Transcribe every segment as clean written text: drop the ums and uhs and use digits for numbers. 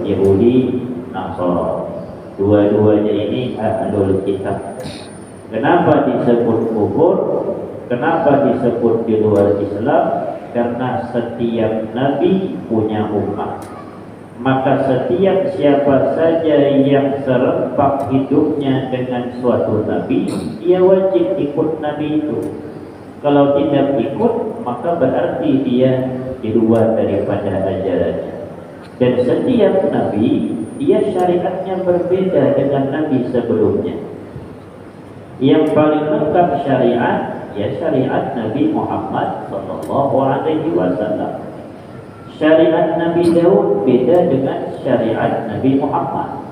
Yahudi, Nasara. Dua-duanya ini ahlul kitab. Kenapa disebut kufur? Kenapa disebut di luar Islam? Karena setiap nabi punya umat. Maka setiap siapa saja yang serempak hidupnya dengan suatu nabi, dia wajib ikut nabi itu. Kalau tidak ikut, maka berarti dia di luar daripada ajarannya. Dan setiap nabi, dia syariatnya berbeda dengan nabi sebelumnya. Yang paling lengkap syariat, ya syariat Nabi Muhammad sallallahu alaihi wasallam. Syariat Nabi Daud beda dengan syariat Nabi Muhammad.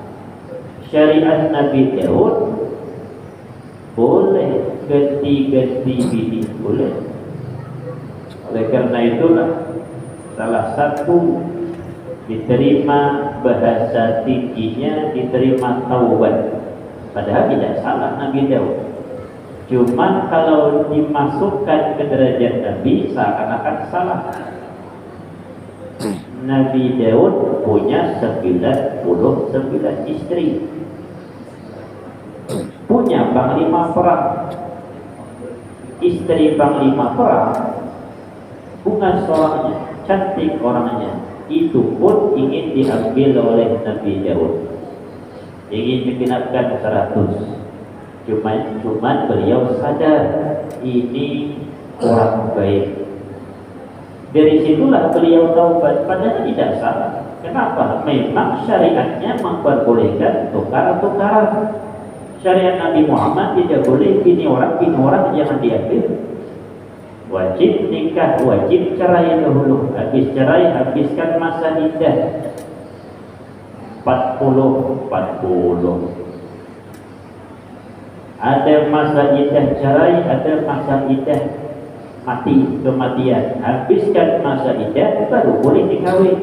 Syariat Nabi Daud boleh ganti-ganti bini, boleh. Oleh karena itulah salah satu diterima bahasa tingginya, diterima taubat. Padahal tidak salah Nabi Daud. Cuman kalau dimasukkan ke derajat Nabi seakan-akan salah. Nabi Daud punya 99 istri, punya panglima perang. Istri panglima perang bukan seorangnya, cantik orangnya. Itu pun ingin diambil oleh Nabi Daud, ingin digenapkan 100. Cuman beliau sadar ini orang baik. Dari situlah beliau taubat. Padahal tidak salah. Kenapa? Memang syariatnya memperbolehkan tukar-tukaran. Syariat Nabi Muhammad tidak boleh bini orang jangan diambil. Wajib nikah, wajib cerai dahulu. Habis cerai, habiskan masa iddah 40. Ada masa iddah cerai, ada masa iddah kematian. Habiskan masa iddah baru boleh dikawin.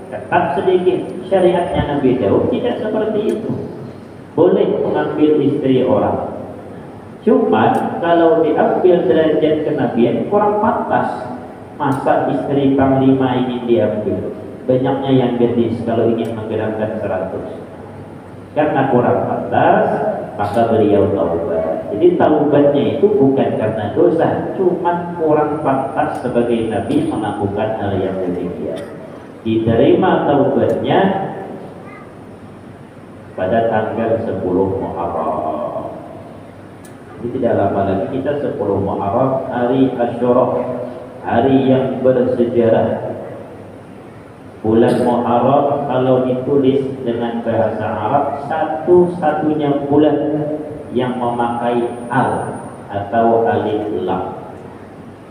Tetap sedikit. Syariatnya Nabi Daud tidak seperti itu. Boleh mengambil istri orang. Cuma kalau diambil derajat kenabian kurang pantas. Masa istri panglima ini diambil? Banyaknya yang gadis kalau ingin menggerakkan 100. Karena kurang pantas, maka beliau taubat. Jadi taubatnya itu bukan karena dosa, cuma kurang pantas sebagai nabi melakukan hal yang demikian. Diterima taubatnya pada tanggal 10 Muharram. Ini tidak lama lagi kita 10 Muharram, hari Asyura, hari yang bersejarah. Bulan Muharram kalau ditulis dengan bahasa Arab satu-satunya bulan yang memakai al atau alif lam.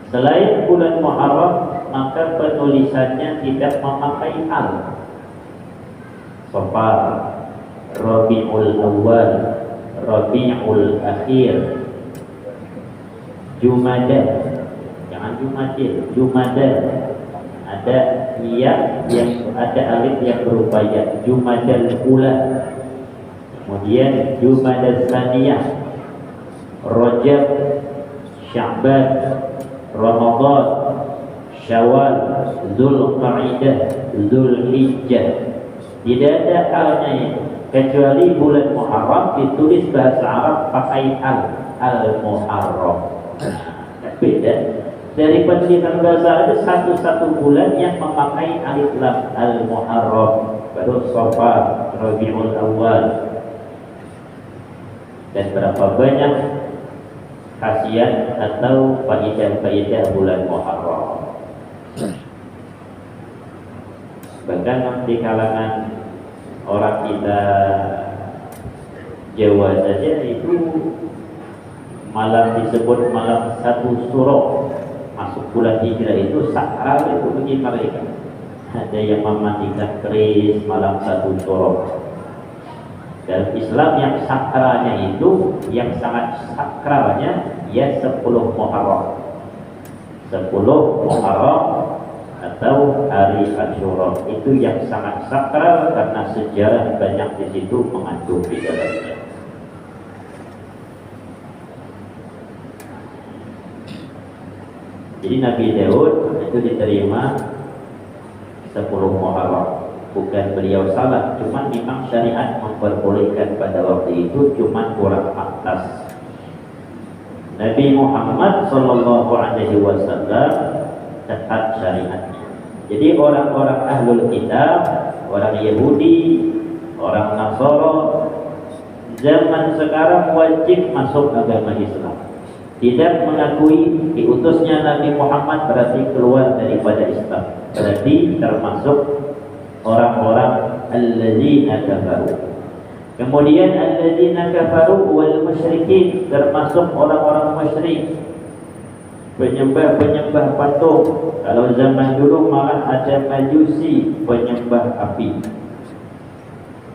Selain bulan Muharram, maka penulisannya tidak memakai al. Safar, Rabiul Awal, Rabiul Akhir, Jumadah, jangan Jumadil, Jumadah. Ada yang ada alif yang berupa ya, Jumadal Ula, kemudian Jumadal Tsaniyah, Rajab, Sya'ban, Ramadan, Syawal, Zulqa'dah, Zulhijjah. Tidak ada alnya itu, kecuali bulan Muharram ditulis bahasa Arab pakai al-Muharram. Beda. Dari penulisan bahasa ada satu-satu bulan yang memakai alif lam, al-Muharram, baru Safar, Rabiul Awal. Dan berapa banyak khasiat atau faedah-faedah bulan Muharram. Bahkan di kalangan orang kita Jawa saja itu malam disebut malam 1 Syuro. Masuk bulan Hijrah itu sakral itu bagi mereka. Ada yang memandikan keris malam 1 Syuro. Dalam Islam yang sakralnya itu, yang sangat sakralnya ya 10 Muharram. 10 Muharram atau hari Asyura itu yang sangat sakral karena sejarah banyak di situ mengandung di dalamnya. Jadi Nabi Daud itu diterima 10 Muharram. bukan beliau salah, cuma memang syariat memperbolehkan pada waktu itu, cuma kurang pantas. Nabi Muhammad sallallahu alaihi wasallam tetap syariatnya. Jadi orang-orang ahlul kitab, orang Yahudi, orang Nasara zaman sekarang wajib masuk agama Islam. Tidak mengakui diutusnya Nabi Muhammad berarti keluar daripada Islam, berarti termasuk orang-orang alladzina kafaru. Kemudian alladzina kafaru wal musyrikin, termasuk orang-orang musyrik, penyembah-penyembah patung. Kalau zaman dulu malah ada majusi, penyembah api,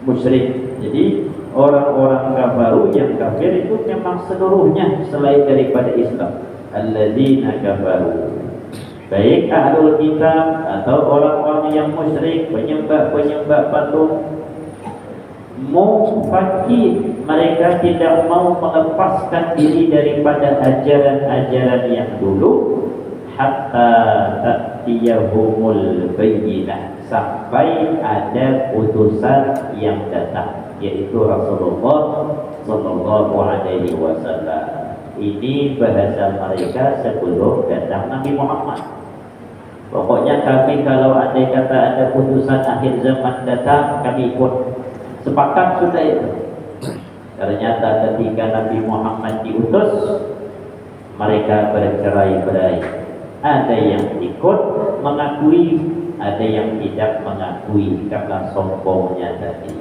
musyrik. Jadi orang-orang kafaru yang kafir itu memang seluruhnya selain daripada Islam. Alladzina kafaru, baik ahlul kitab atau orang-orang yang musyrik, penyembah-penyembah patung, mufakir, mereka tidak mau melepaskan diri daripada ajaran-ajaran yang dulu, hatta ta'tiyahumul bayyinah, sampai ada utusan yang datang, yaitu Rasulullah sallallahu alaihi wasallam. Ini bahasa mereka sebelum datang Nabi Muhammad. Pokoknya kami kalau andai kata ada putusan akhir zaman datang, kami ikut. Sepakat sudah itu. Ternyata ketika Nabi Muhammad diutus, mereka bercerai-berai. Ada yang ikut mengakui, ada yang tidak mengakui karena sombongnya tadi.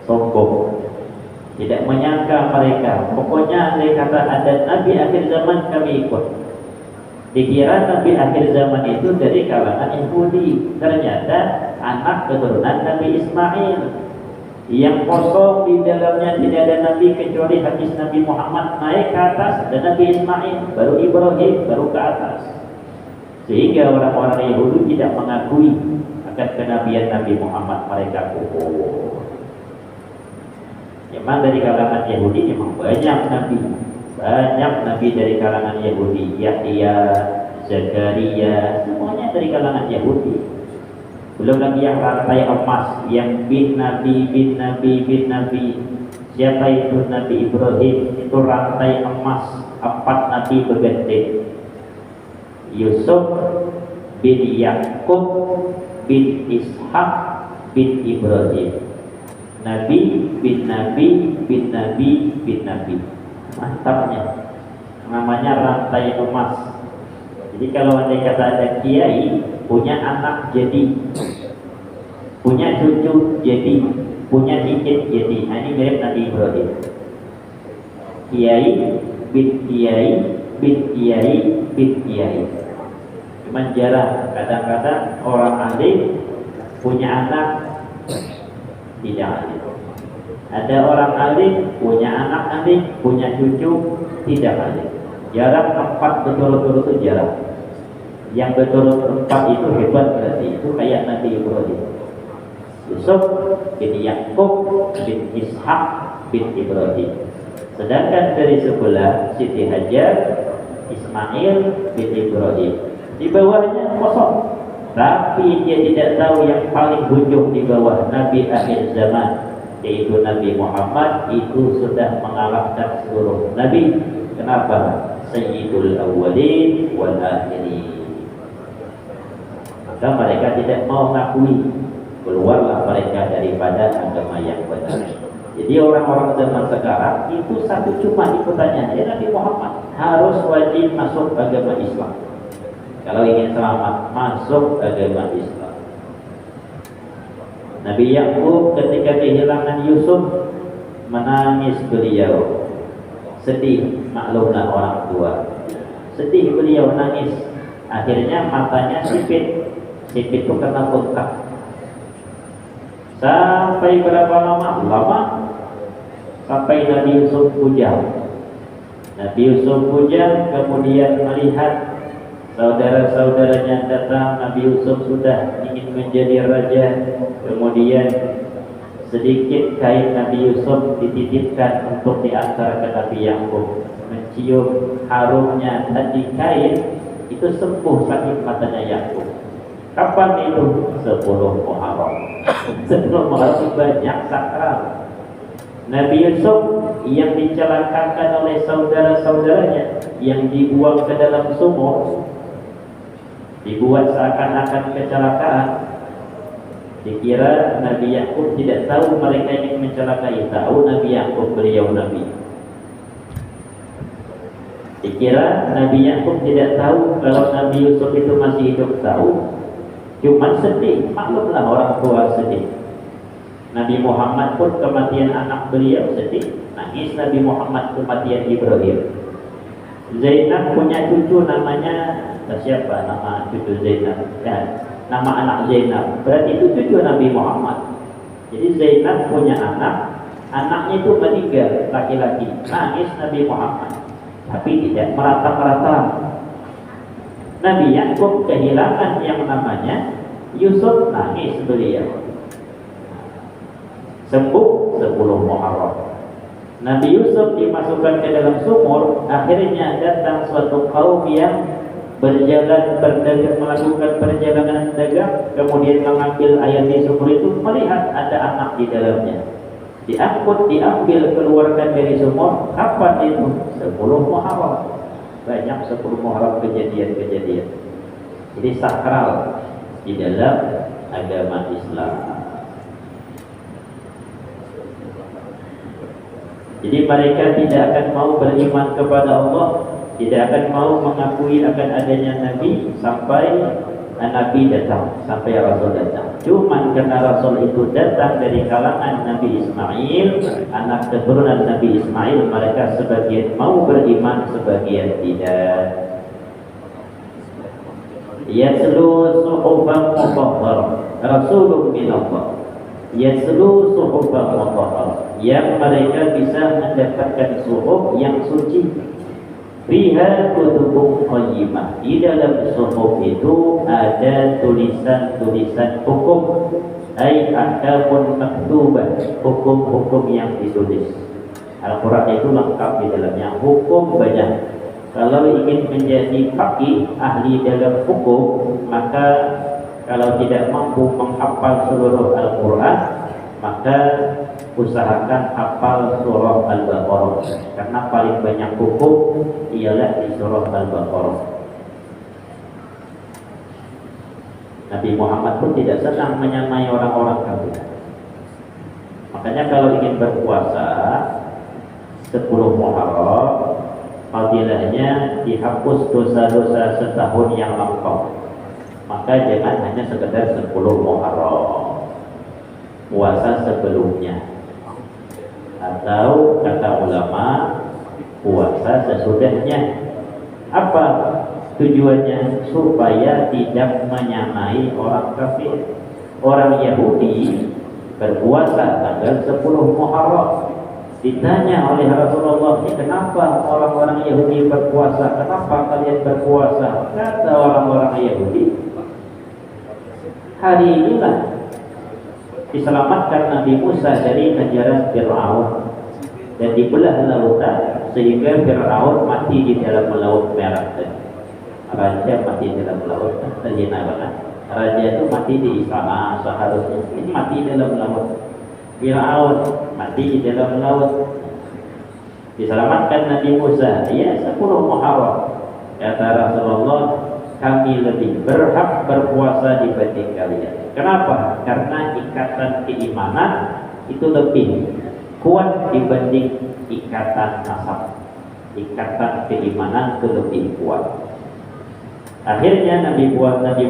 Sombong, tidak menyangka mereka. Pokoknya andai kata ada Nabi akhir zaman, kami ikut. Dikira Nabi akhir zaman itu dari kalangan Yahudi, ternyata anak keturunan Nabi Ismail yang kosong, di dalamnya tidak ada Nabi kecuali hadis Nabi Muhammad naik ke atas, ada Nabi Ismail, baru Ibrahim, baru ke atas. Sehingga orang-orang Yahudi tidak mengakui akan kenabian Nabi Muhammad, mereka kufur. Memang dari kalangan Yahudi memang banyak Nabi. Banyak Nabi dari kalangan Yahudi, Yahya, Zakaria, semuanya dari kalangan Yahudi. Belum lagi yang rantai emas, yang bin Nabi, bin Nabi, bin Nabi. Siapa itu? Nabi Ibrahim, itu rantai emas, 4 Nabi berganti. Yusuf bin Yakub bin Ishak bin Ibrahim. Nabi bin Nabi bin Nabi bin Nabi. Mantapnya, namanya rantai emas. Jadi kalau andai kata ada kiai punya anak jadi, punya cucu jadi, punya cicit jadi, nah ini mirip Nabi Ibrahim. Kiai bin kiai bin kiai bin kiai. Cuman jarang, kadang-kadang orang alim punya anak tidak alim. Ada orang alim punya anak alim, punya cucu tidak alim. Jarang 4 betul-betul itu jarang. Yang betul 4 itu hebat, berarti itu kayak Nabi Ibrahim. Yusuf bin Yakub bin Ishak bin Ibrahim. Sedangkan dari sebelah Siti Hajar, Ismail bin Ibrahim. Di bawahnya kosong. Tapi dia tidak tahu yang paling ujung di bawah Nabi akhir zaman, yaitu Nabi Muhammad, itu sudah mengalahkan seluruh Nabi. Kenapa? Sayyidul awwalin wal akhirin. Maka mereka tidak mau mengakui, keluarlah mereka daripada agama yang benar. Jadi orang-orang zaman sekarang itu satu cuma ikutannya, ya Nabi Muhammad harus wajib masuk agama Islam. Kalau ingin selamat, masuk agama Islam. Nabi Yakub ketika kehilangan Yusuf menangis beliau, sedih, maklumlah orang tua, sedih beliau nangis. Akhirnya matanya sipit, sipit itu kena bengkak. Sampai berapa lama? Lama. Sampai Nabi Yusuf bujang. Nabi Yusuf bujang, kemudian melihat saudara-saudaranya datang. Nabi Yusuf sudah ingin menjadi raja. Kemudian sedikit kain Nabi Yusuf dititipkan untuk diantar ke Nabi Yakub. Mencium harumnya tadi kain, itu sembuh sakit matanya Yakub. Kapan itu? 10 Muharram. 10 Muharram banyak sakral. Nabi Yusuf yang dicelakakan oleh saudara-saudaranya, yang dibuang ke dalam sumur, dibuat seakan-akan kecelakaan. Dikira Nabi Yakub tidak tahu mereka ingin mencelakai. Tahu Nabi Yakub, beliau Nabi. Dikira Nabi Yakub tidak tahu kalau Nabi Yusuf itu masih hidup. Tahu, cuma sedih. Maklumlah orang tua sedih. Nabi Muhammad pun kematian anak beliau sedih. Nangis Nabi Muhammad kematian Ibrahim. Zainab punya cucu namanya siapa? Nama cucu Zainab ya, nama anak Zainab. Berarti itu cucu Nabi Muhammad. Jadi Zainab punya anak, anaknya itu meninggal laki-laki. Nangis Nabi Muhammad, tapi tidak merata-rata. Nabi Yakub kehilangan yang namanya Yusuf, nangis beliau. Sembuh 10 Muharram. Nabi Yusuf dimasukkan ke dalam sumur. Akhirnya datang suatu kaum yang berjalan berdagang, melakukan perjalanan dagang, kemudian mengambil air di sumur itu, melihat ada anak di dalamnya. Diangkut, diambil, keluarkan dari sumur. Kapan itu? 10 Muharram. Banyak 10 Muharram kejadian-kejadian. Jadi sakral di dalam agama Islam. Jadi mereka tidak akan mau beriman kepada Allah, tidak akan mau mengakui akan adanya Nabi sampai Nabi datang, sampai Rasul datang. Cuma karena Rasul itu datang dari kalangan Nabi Ismail, anak keturunan Nabi Ismail, mereka sebagian mau beriman, sebagian tidak. Yatlu suhufan mutahharah, Rasulun min Allah. Yatlu suhufan mutahharah, yang mereka bisa mendapatkan suhuf yang suci. Fiha kutubun qayyimah, di dalam suhuf itu ada tulisan-tulisan hukum, ai ahkamun maktubah, hukum-hukum yang ditulis. Al-Quran itu lengkap di dalamnya, hukum banyak. Kalau ingin menjadi faqih, ahli dalam hukum, maka kalau tidak mampu menghafal seluruh Al-Quran, maka usahakan hafal surah Al-Baqarah, karena paling banyak hukum ialah di surah Al-Baqarah. Nabi Muhammad pun tidak senang menyamai orang-orang kafir. Makanya kalau ingin berpuasa 10 Muharram, fadilahnya dihapus dosa-dosa setahun yang lampau. Maka jangan hanya sekedar 10 Muharram, puasa sebelumnya. Atau kata ulama, puasa sesudahnya. Apa tujuannya? Supaya tidak menyamai orang kafir. Orang Yahudi berpuasa tanggal 10 Muharram. Ditanya oleh Rasulullah, kenapa orang-orang Yahudi berpuasa? Kenapa kalian berpuasa? Kata orang-orang Yahudi, hari inilah diselamatkan Nabi Musa dari kejaran Fir'aun dan dibelah lautan sehingga Fir'aun mati di dalam laut merah. Raja mati di dalam laut, terjina banget. Raja itu mati di istana seharusnya, ini mati di dalam laut. Fir'aun mati di dalam laut, diselamatkan Nabi Musa. Ya, 10 Muharram. Kata Rasulullah, kami lebih berhak berpuasa dibanding kalian. Kenapa? Karena ikatan keimanan itu lebih kuat dibanding ikatan nasab. Ikatan keimanan itu lebih kuat. Akhirnya Nabi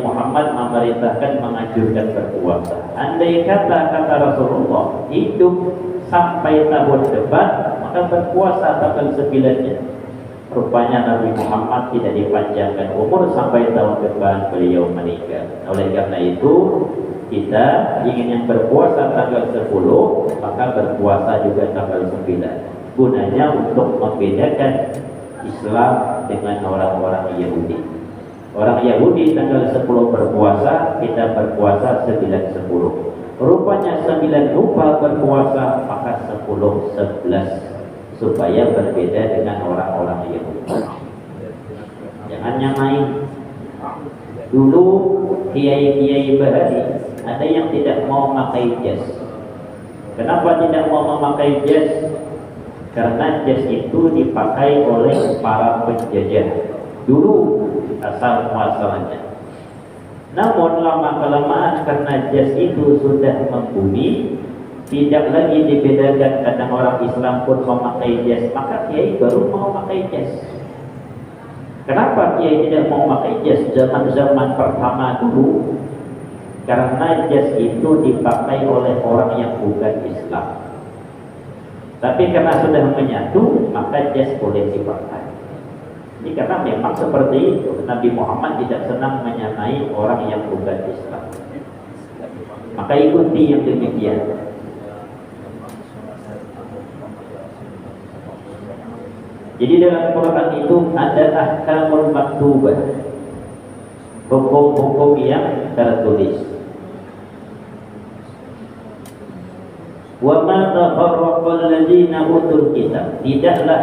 Muhammad memerintahkan, menganjurkan berpuasa. Andai kata Rasulullah hidup sampai tahun depan, maka berpuasa tanggal 9-nya. Rupanya Nabi Muhammad tidak dipanjangkan umur sampai tahun depan beliau meninggal. Oleh karena itu, kita ingin yang berpuasa tanggal 10, maka berpuasa juga tanggal 9. Gunanya untuk membedakan Islam dengan orang-orang Yahudi. Orang Yahudi tanggal 10 berpuasa, kita berpuasa 9-10. Rupanya 9 lupa berpuasa, maka 10-11, supaya berbeda dengan orang-orang Yahudi. Jangan nyamain. Dulu kiai-kiai Bahari ada yang tidak mau memakai jas. Kenapa tidak mau memakai jas? Karena jas itu dipakai oleh para penjajah dulu asal muasalnya. Namun lama-kelamaan karena jas itu sudah membumi, tidak lagi dibedakan kadang orang Islam pun memakai jas, maka kiai baru mau memakai jas. Kenapa kiai tidak mau memakai jas zaman-zaman pertama dulu? Karena jas itu dipakai oleh orang yang bukan Islam. Tapi karena sudah menyatu, maka jas boleh dipakai. Ini karena memang seperti itu. Nabi Muhammad tidak senang menyamai orang yang bukan Islam. Maka ikuti yang demikian. Jadi dalam Quran itu ada ahkamul maktubah, hukum-hukum yang tertulis. Wa ma tafarraqal ladzina utul kitab, tidaklah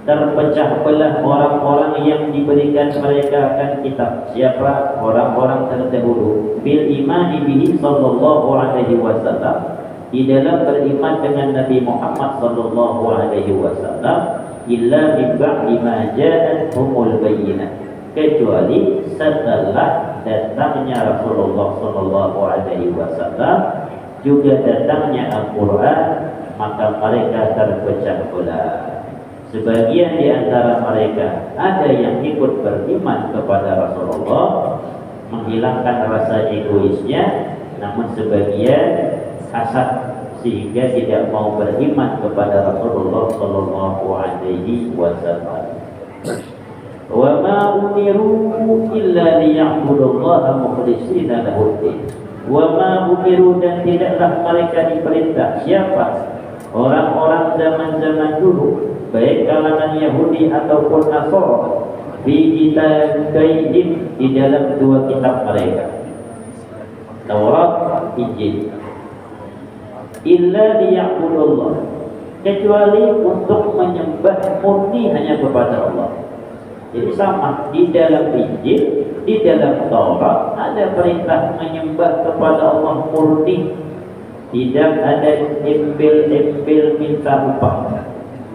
terpecah belah orang-orang yang diberikan mereka akan kitab. Siapa? Orang-orang terdahulu. Bil imani bihi sallallahu alaihi wasallam, di dalam beriman dengan Nabi Muhammad sallallahu alaihi wasallam, illa min ba'di ma ja'atuhumul bayyinah, kecuali setelah datangnya Rasulullah sallallahu alaihi wasallam juga datangnya Al-Quran, maka mereka terpecah belah. Sebagian di antara mereka ada yang ikut beriman kepada Rasulullah, menghilangkan rasa egoisnya, namun sebagian hasad sehingga tidak mau beriman kepada Rasulullah sallallahu alaihi wasallam. Wa ma umiru illa liya'budullaha mukhlishina lahu-d-din. Wa ma umiru, dan tidaklah mereka diperintah. Siapa? Orang-orang zaman-zaman dulu, baik kalangan Yahudi ataupun Nasara, fi kitabaihim, di dalam dua kitab mereka, Taurat, Injil, illa liya'budullah, kecuali untuk menyembah murni hanya kepada Allah. Jadi sama, di dalam Injil, di dalam Taurat ada perintah menyembah kepada Allah murni, tidak ada embel-embel minta upah,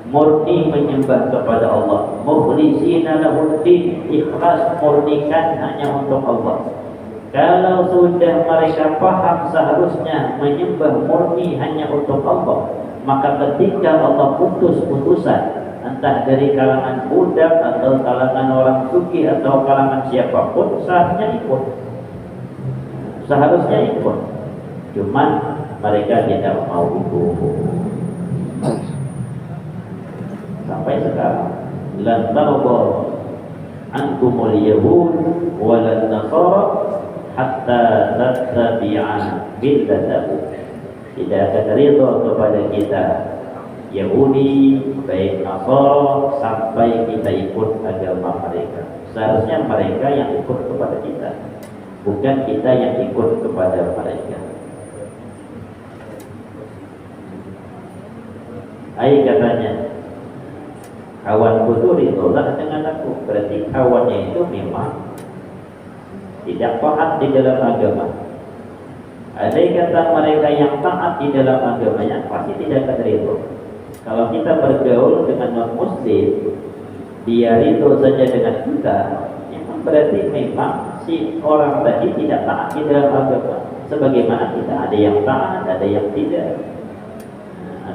murni menyembah kepada Allah, mukhlishina lahu-d-din, ikhlas, murnikan hanya untuk Allah. Kalau sudah mereka paham seharusnya menyembah murni hanya untuk Allah, maka ketika Allah putus putusan, entah dari kalangan budak atau kalangan orang suki atau kalangan siapapun, seharusnya ikut. Seharusnya ikut. Cuman mereka tidak mau ikut. Sampai sekarang, lan tarda ankumul yahud walan nasara hatta tattabi'a millatahum. Tidak akan ridha kepada kita Yahudi baik Nasara sampai kita ikut agama mereka. Seharusnya mereka yang ikut kepada kita, bukan kita yang ikut kepada mereka. Ayat katanya, kawanku itu ridholah dengan aku. Berarti kawannya itu memang tidak taat di dalam agama. Ada kata mereka yang taat di dalam agamanya pasti tidak akan ridho. Kalau kita bergaul dengan non-muslim, dia ridho saja dengan kita, itu berarti memang si orang tadi tidak taat di dalam agama. Sebagaimana kita ada yang taat, ada yang tidak.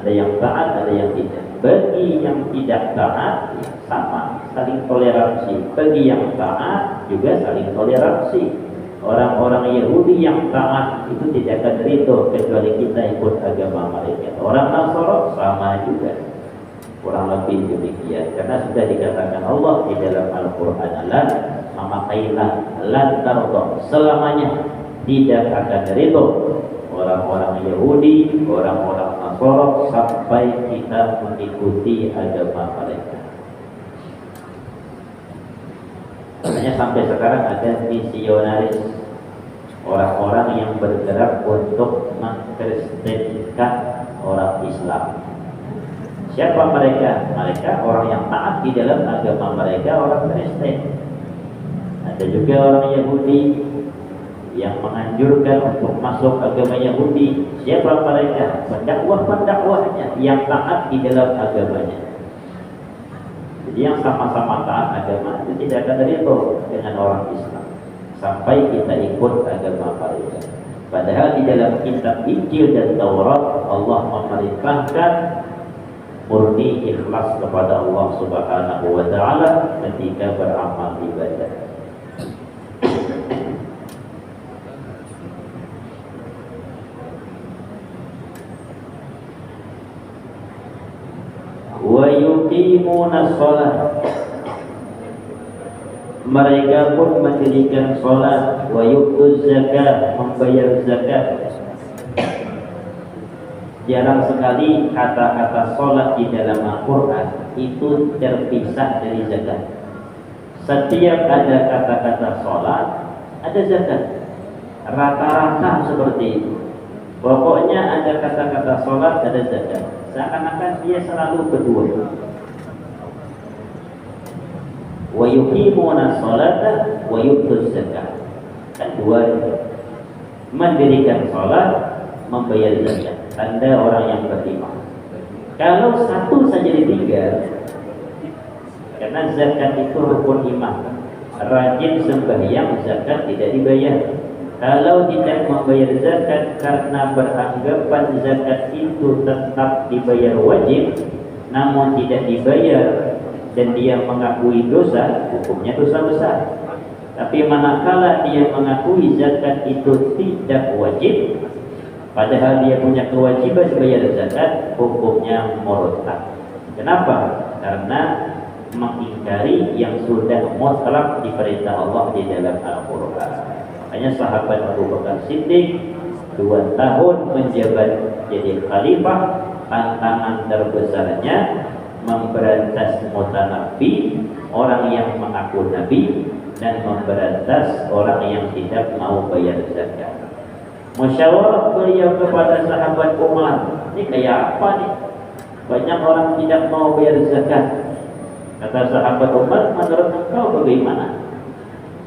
Ada yang taat, ada yang tidak. Bagi yang tidak taat, ya sama, saling toleransi. Bagi yang taat juga saling toleransi. Orang-orang Yahudi yang taat itu tidak akan ridho kecuali kita ikut agama mereka. Orang Nasara sama juga, kurang lebih demikian. Karena sudah dikatakan Allah di dalam Al-Quran, lan memakailah lan tardo, selamanya tidak akan ridho orang-orang Yahudi, orang-orang Nasara sampai kita mengikuti agama mereka. Makanya sampai sekarang ada misionaris, orang-orang yang bergerak untuk mengkristenkan orang Islam. Siapa mereka? Mereka orang yang taat di dalam agama mereka, orang Kristen. Ada juga orang Yahudi, yang menganjurkan untuk masuk agama Yahudi. Siapa mereka? Pendakwah-pendakwahnya yang taat di dalam agamanya. Jadi yang sama-sama taat agama itu tidak akan ridho dengan orang Islam sampai kita ikut agama mereka. Padahal di dalam kitab Injil dan Taurat Allah memerintahkan murni ikhlas kepada Allah Subhanahu wa taala ketika beramal ibadah. Wa yuqimuna shalah, mereka pun mendirikan salat. Wa yu'tuz zakat, membayar zakat. Jarang sekali kata-kata salat di dalam Al-Quran itu terpisah dari zakat. Setiap ada kata-kata salat, ada zakat. Rata-rata seperti itu. Pokoknya ada kata-kata salat, ada zakat. Seakan-akan dia selalu kedua. Wa yuqimuna sholata wa yu'tuz zakat. Kan dua itu. Mendirikan salat, membayar zakat. Tanda orang yang beriman. Kalau satu saja ditinggal, karena zakat itu rukun iman. Rajin sembahyang, zakat tidak dibayar. Kalau tidak membayar zakat karena beranggapan zakat itu tetap dibayar wajib, namun tidak dibayar dan dia mengakui dosa, hukumnya dosa besar. Tapi manakala dia mengakui zakat itu tidak wajib, padahal dia punya kewajiban bayar zakat, hukumnya murtad. Kenapa? Karena mengingkari yang sudah mutlak diperintah Allah di dalam Al-Quran. Hanya sahabat Abu Bakar Siddiq 2 tahun menjabat jadi khalifah, tantangan terbesarnya memberantas mutanabi, orang yang mengaku nabi, dan memberantas orang yang tidak mau bayar zakat. Musyawarah beliau kepada sahabat Umar, ini kayak apa nih? Banyak orang tidak mau bayar zakat. Kata sahabat Umar, menurut engkau bagaimana?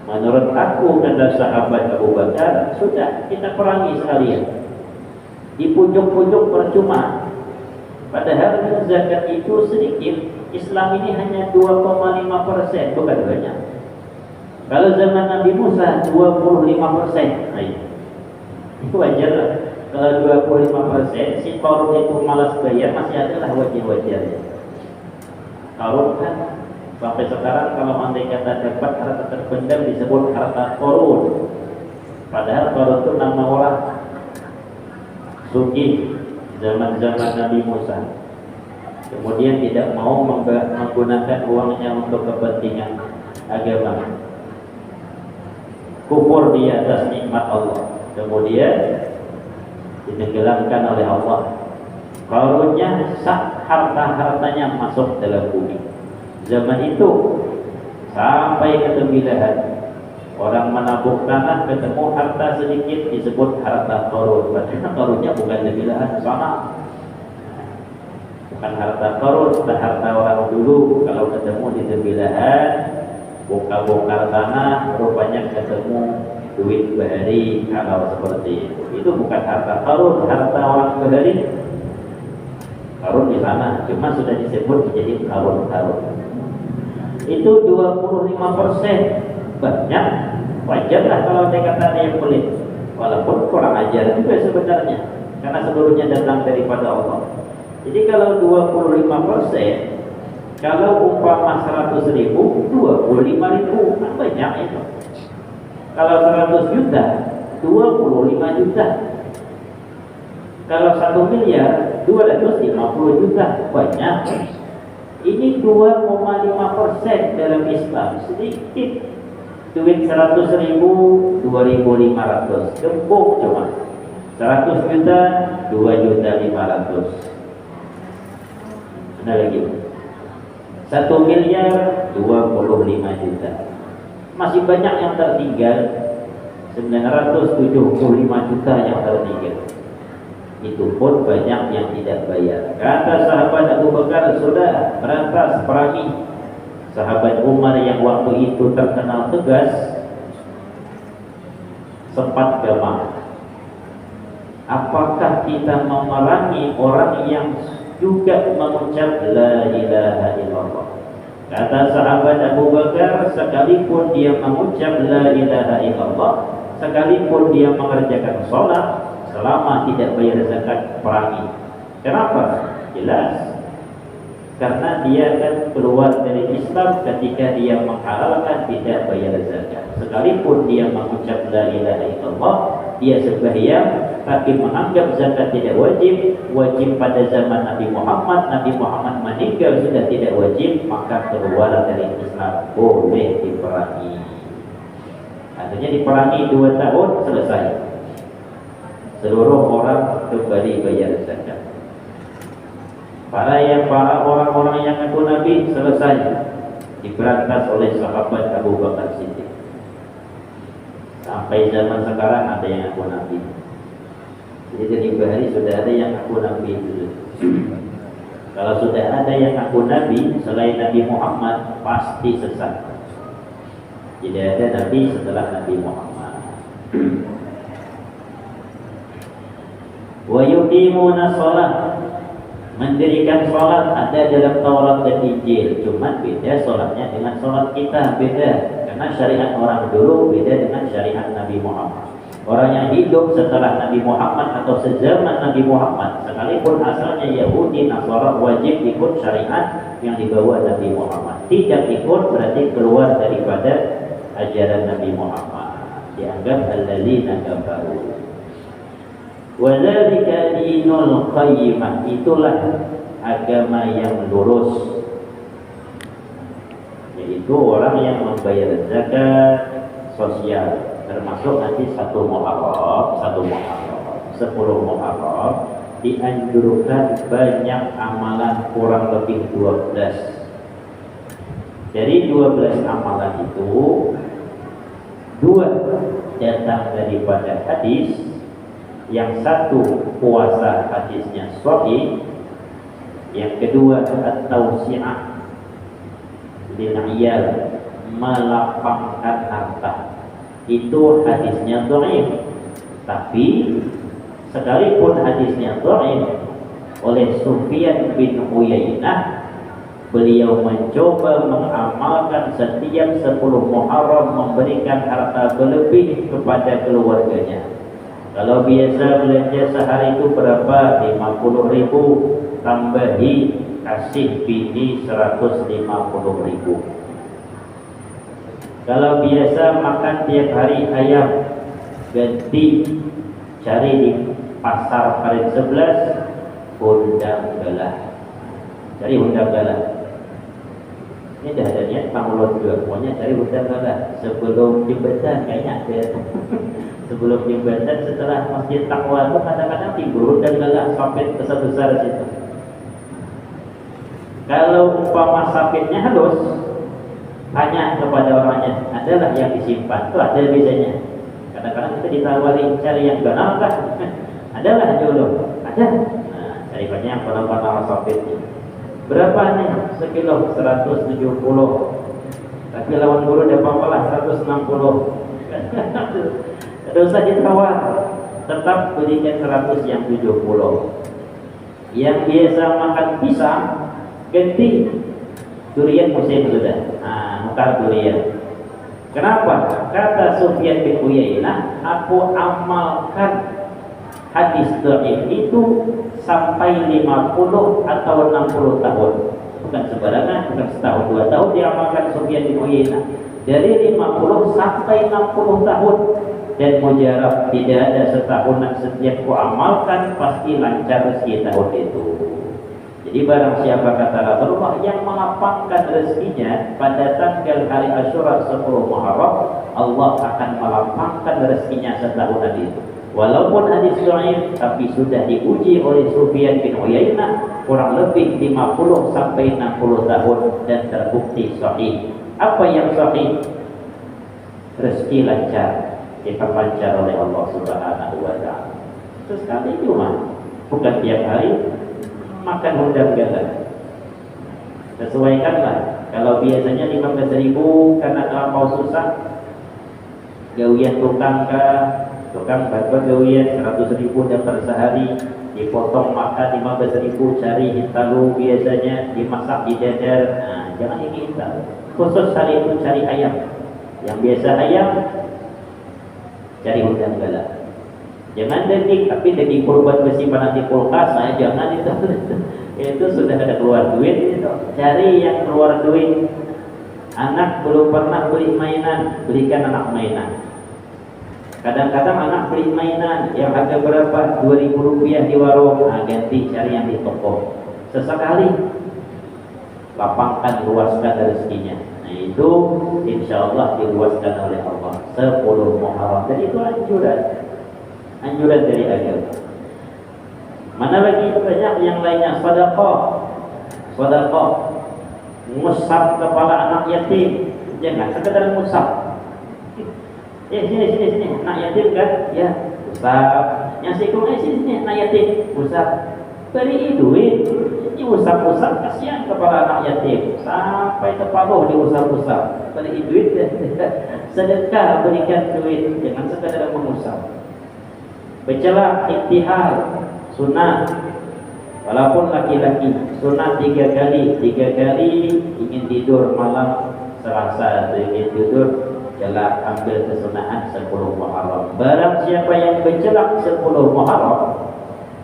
Menurut aku, kata sahabat Abu Bakar, sudah kita perangi sekalian. Di pucuk-pucuk percuma. Padahal zakat itu sedikit. Islam ini hanya 2,5%, bukan banyak. Kalau zaman Nabi Musa 25%, nah itu wajar lah. Kalau 25%, si Qarun itu malas bayar, masih adalah wajar-wajarnya. Qarun kan sampai sekarang kalau andai kata dapat harta terpendam disebut harta Qarun. Padahal Qarun itu nama orang suci zaman-zaman Nabi Musa. Kemudian tidak mau menggunakan uangnya untuk kepentingan agama. Kufur di atas nikmat Allah. Kemudian ditenggelamkan oleh Allah. Qarunnya sak harta-hartanya masuk dalam bumi. Zaman itu sampai ke Belahan, orang menabung tanah ketemu harta sedikit disebut harta Qarun. Padahal Qarunnya bukan Belahan, sama. Bukan harta Qarun, bukan harta orang dulu. Kalau ketemu di Belahan, bongkar-bongkar tanah, rupanya ketemu duit bahari. Kalau seperti itu bukan harta Qarun, harta orang bahari. Qarun di sana, cuma sudah disebut menjadi Qarun. Itu 25%, banyak. Wajarlah kalau dikatakan yang pelit, walaupun kurang ajar juga sebenarnya, karena seluruhnya datang daripada Allah. Jadi kalau 25%, kalau umpama 100.000, 25.000, kan banyak itu. Kalau 100 juta, 25 juta. Kalau 1 miliar, 250 juta, banyak. Ini 2,5% dalam Islam, sedikit. Duit 100.000, 2.500, gembung cuma. 100 juta, 2.500.000. Ada lagi. 1 miliar, 25 juta. Masih banyak yang tertinggal. 975 juta yang tertinggal. Itu pun banyak yang tidak bayar. Kata sahabat Abu Bakar, sudah berantas perangi. Sahabat Umar yang waktu itu terkenal tegas, sempat gama. Apakah kita memerangi orang yang juga mengucap la ilaha illallah? Kata sahabat Abu Bakar, sekalipun dia mengucap la ilaha illallah, sekalipun dia mengerjakan sholat, selama tidak bayar zakat, perangi. Kenapa? Jelas, karena dia akan keluar dari Islam ketika dia menghalalkan tidak bayar zakat. Sekalipun dia mengucap la ilaha illallah, dia sembahyang, tapi menganggap zakat tidak wajib, wajib pada zaman Nabi Muhammad. Nabi Muhammad meninggal sudah tidak wajib, maka keluar dari Islam, boleh diperangi. Artinya diperangi 2 tahun selesai, seluruh orang kembali bayar zakat. Para orang-orang yang ngaku Nabi selesai, diberantas oleh sahabat Abu Bakar Siddiq. Sampai zaman sekarang ada yang ngaku Nabi. Jadi dari hari sudah ada yang ngaku Nabi dulu. Kalau sudah ada yang ngaku Nabi selain Nabi Muhammad, pasti sesat. Tidak ada Nabi setelah Nabi Muhammad. Wa yuqimuna shalah, mendirikan sholat ada dalam Taurat dan Injil, cuman beda sholatnya dengan sholat kita, beda. Karena syariat orang dulu beda dengan syariat Nabi Muhammad. Orang yang hidup setelah Nabi Muhammad atau sezaman Nabi Muhammad, sekalipun asalnya Yahudi, Nasara, wajib ikut syariat yang dibawa Nabi Muhammad. Tidak ikut berarti keluar daripada ajaran Nabi Muhammad, dianggap alladzina kafaru. Wadzalika dinul qayyimah, itulah agama yang lurus, yaitu orang yang membayar zakat sosial, termasuk nanti 1 Muharram, 10 Muharram dianjurkan banyak amalan, kurang lebih 12. Dari 12 amalan itu, 2 datang daripada hadis. Yang satu puasa, hadisnya sahih. Yang kedua at-tausi'ah lil iyal, melapangkan harta, itu hadisnya dhaif. Tapi sekalipun hadisnya dhaif, oleh Sufyan bin Uyainah, beliau mencoba mengamalkan setiap 10 Muharram memberikan harta berlebih kepada keluarganya. Kalau biasa belanja sehari itu berapa? 50.000, tambahi kasih bini 150.000. Kalau biasa makan tiap hari ayam, ganti cari di pasar Parit 11 undang galah. Cari undang galah. Ini dah ada niat pangulon juga, pokoknya cari undang galah sebelum jembatan, kayaknya ada. Sebelum jembatan, setelah Masjid Taqwa itu kadang-kadang timbul dan galah sapit besar-besar situ. Kalau umpama sapitnya halus, tanya kepada orangnya, adalah yang disimpan, itu ada biasanya. Kadang-kadang kita ditawari cari yang ganal kan, adalah dulu, ada. Nah, cari banyak yang panah-panah sapitnya. Berapa nih? Sekilo 170. Tapi lawan guru dia papalah 160. Tidak usah ditawar, tetap belikan 100 yang 70. Yang biasa makan pisang, ganti durian musim sudah. Nukar durian. Kenapa? Kata Sufyan bin Uyainah, aku amalkan hadis dhaif itu sampai 50 atau 60 tahun. Bukan sembarangan, bukan setahun 2 tahun diamalkan Sufyan bin Uyainah. Dari 50 sampai 60 tahun. Dan mujarab, tidak ada setahunan setiap ku amalkan pasti lancar rezeki tahun itu. Jadi barang siapa, kata Rasulullah, yang melapangkan rezekinya pada tanggal hari Asyura 10 Muharram, Allah akan melapangkan rezekinya setahunan itu. Walaupun hadis dhaif, tapi sudah diuji oleh Sufyan bin Uyainah kurang lebih 50 sampai 60 tahun dan terbukti sahih. Apa yang sahih? Rezeki lancar, diperlancar oleh Allah Subhanahu wa Ta'ala. Sekali cuma, bukan tiap hari makan undang galah. Sesuaikanlah. Kalau biasanya 15.000 karena terlampau susah, gawian tukang dapat gawian 100.000 dapat sehari, dipotong makan 15.000, cari hintalu biasanya dimasak di dadar. Nah, jangan ini hintalu. Khusus hari itu cari ayam. Yang biasa ayam cari udang galak. Jangan daging, tapi daging kurban bersimpan di kulkas, nah jangan itu. Itu sudah ada keluar duit itu. Cari yang keluar duit. Anak belum pernah beli mainan, belikan anak mainan. Kadang-kadang anak beli mainan yang harga berapa? 2.000 rupiah di warung, nah ganti cari yang di toko. Sesekali lapangkan, luaskan rezekinya. Nah itu insya Allah diluaskan oleh Allah. 10 Muharram. Dan itu anjuran dari agama. Mana lagi banyak yang lainnya? Sedekah, ngusap kepala anak yatim. Jangan sekedar ngusap. Sini, anak yatim kan? Ya, usap. Yang sikung sini, anak yatim, usap. Beri duit, ini usap-usap, kasihan kepala anak yatim. Sampai terparuh diusap-usap. Beri duit, sedekah, berikan duit. Jangan sekadar mengusap. Bacalah iktihal, sunnah. Walaupun laki-laki, sunnah 3 kali. 3 kali ingin tidur malam Selasa, ingin tidur jelak, ambil kesunahan 10 Muharram. Barang siapa yang berjelak 10 Muharram,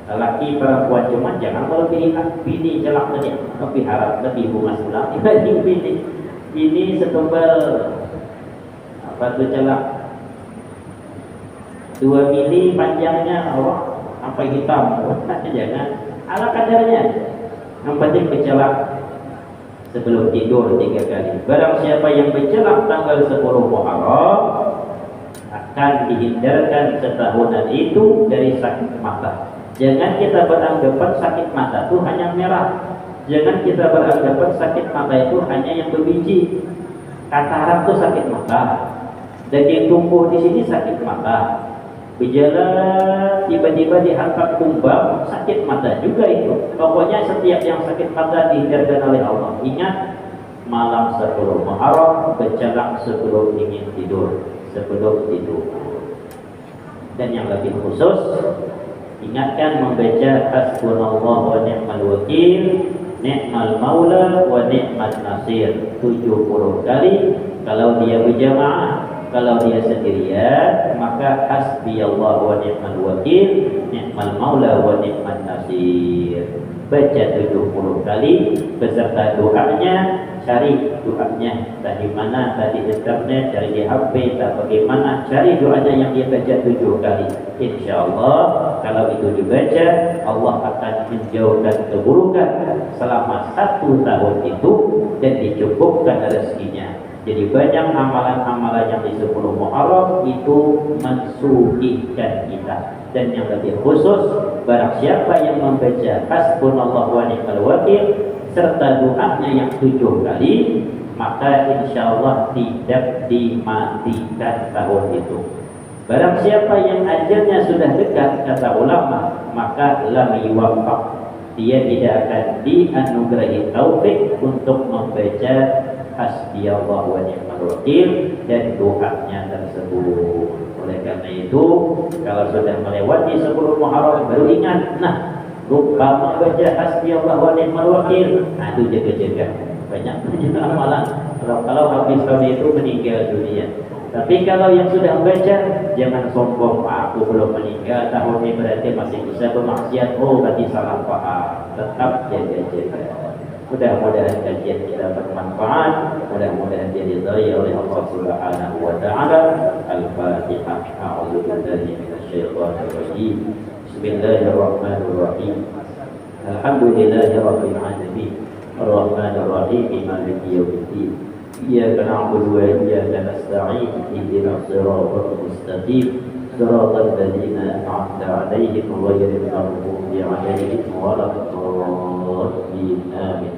lelaki perempuan cuma jangan melebihi bini jelak tadi, lebih harap lebih bunga sulam dibanding bini setebal apa tuh jelak 2 mili panjangnya, sampai hitam. Jangan, ala kadarnya. Yang penting berjelak sebelum tidur 3 kali. Barang siapa yang berjelak tanggal 10 Muharram akan dihindarkan setahunan itu dari sakit mata. Jangan kita beranggapan sakit mata itu hanya merah. Jangan kita beranggapan sakit mata itu hanya yang berbiji. Katarak itu sakit mata. Daging tumbuh di sini sakit mata. Gejala tiba-tiba dihantam kumbang, sakit mata juga itu. Pokoknya setiap yang sakit mata dihindarkan oleh Allah. Ingat, malam 10 Muharram berjelak sebelum ingin tidur, Dan yang lebih khusus, ingatkan membaca hasbunallahu wa ni'mal wakil, ni'mal maula wa ni'mal nasir 70 kali. Kalau dia berjamaah, kalau dia sendirian, maka hasbiyallahu wa ni'mal wakil, ni'mal maula wa ni'mal nasir. Baca 70 kali beserta doanya. Cari doanya dari mana, tadi internet, cari di HP, tak bagaimana, cari doanya yang dia baca 7 kali. Insya Allah kalau itu dibaca, Allah akan menjauhkan keburukan selama 1 tahun itu dan dicukupkan rezekinya. Jadi banyak amalan-amalan yang di 10 Muharram itu mensucikan kita. Dan yang lebih khusus, barang siapa yang membaca hasbunallahu wa ni'mal wakil serta doanya yang 7 kali, maka insya Allah tidak dimatikan tahun itu. Barang siapa yang ajalnya sudah dekat, kata ulama, maka lam yuwaffaq, dia tidak akan dianugerahi taufik untuk membaca hasbiyallah wa ni'mal wakil dan doanya tersebut. Oleh karena itu, kalau sudah melewati 10 Muharram baru ingat, lupa membaca hasbiyallah wa ni'mal wakil, itu jaga-jaga. Banyak amalan kalau habis tahun itu meninggal dunia. Tapi kalau yang sudah membaca, jangan sombong, aku belum meninggal tahun ini berarti masih bisa bermaksiat. Berarti salah paham. Tetap jaga-jaga. Mudah-mudahan kajian kita bermanfaat, mudah-mudahan diridhai oleh Allah Subhanahu wa taala. Al-Fatihah. A'udzu billahi minasyaitonir rajim. Bismillahirrahmanirrahim. Alhamdulillahirabbil alamin. Arrahmanir rahim. Maliki yaumiddin. Iyyaka na'budu wa iyyaka nasta'in. Ihdinas siratal mustaqim. Siratal ladzina an'amta 'alaihim ghairil maghdubi 'alaihim waladdallin. Amin.